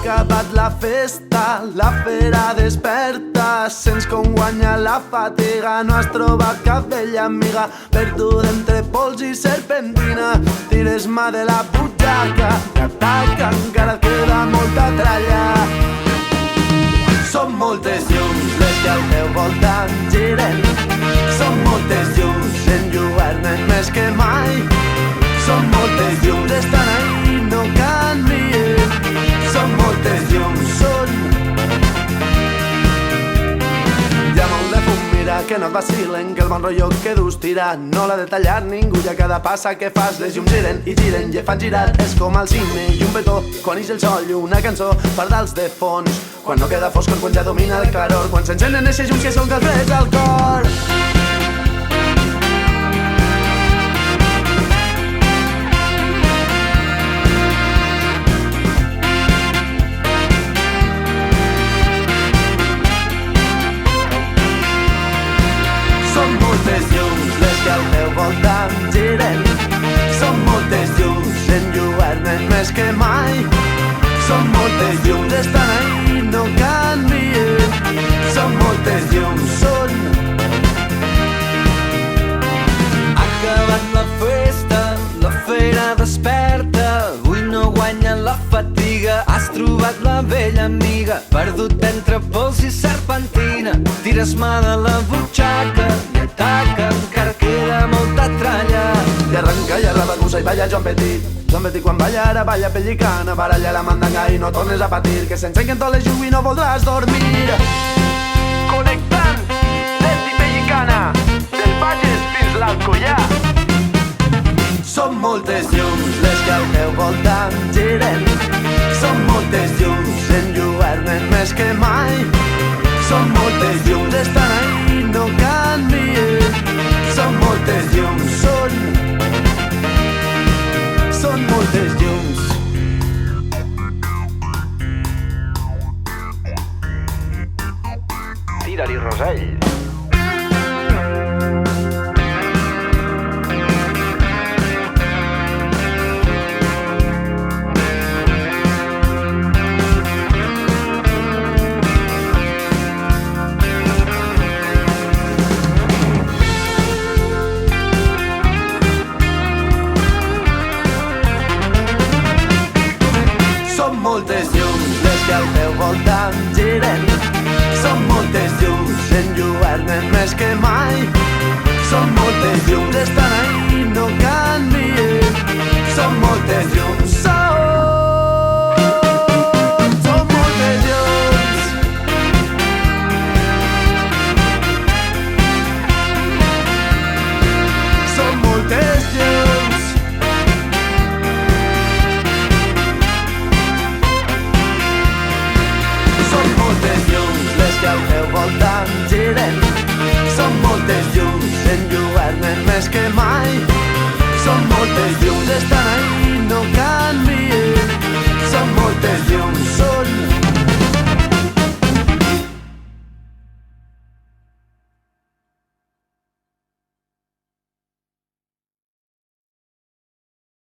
acabat la festa, la fera desperta, sents com guanya la fatiga, no has trobat cap vella amiga, perduda entre pols i serpentina, tires mà de la butxaca, t'ataca, encara et queda molta tralla. Són moltes llums les que al teu voltant giren, són moltes llums, s'enlluernen més que mai. Són moltes llums, estan ahí, no canvien. Són moltes llums, són... Hi ha molt de fum, mira, que no et vacilen, que el bon rotllo que dus tira no l'ha de tallar ningú, i a cada passa que fas les llums giren i giren i et fan girar. És com al cine i un petó, quan ix el sol i una cançó, pardals de fons, quan no queda foscor, quan ja domina el calor, quan s'encenen eixes llums que són calfreds al cor. Són moltes llums les que al teu voltant giren, són moltes llums, s'enlluernen més que mai. Són moltes llums, estan ahí, no canvien. Són moltes llums, són... Ha acabat la festa, la fera desperta, avui no guanya la fatiga, has trobat la vella amiga, perdut entre pols i serpentina, tires mà de la butxaca i ataca, encara queda molta tralla. I arrenca i arrabacusa i balla Joan Petit. Joan Petit quan balla ara balla pellicana, baralla la mandanga i no tornes a patir, que s'encenquen totes les llums i no voldràs dormir. Connectant des i pellicana, del Bages fins l'Alcoià. Són moltes llums les que al teu voltant giren, són moltes llums, s'enlluernen més que mai. Són moltes llums, estan ahí, no canvien. Són moltes llums, són moltes llums. Tira-li, Rosell. Són moltes llums les que al teu voltant giren, són moltes llums, s'enlluernen més que mai. Són moltes llums, estan ahí, no canvien. Són moltes llums, són moltes llums. Són moltes llums. Són moltes llums les que al teu voltant giren, són moltes llums, s'enlluernen més que mai. Són moltes llums, estan ahí,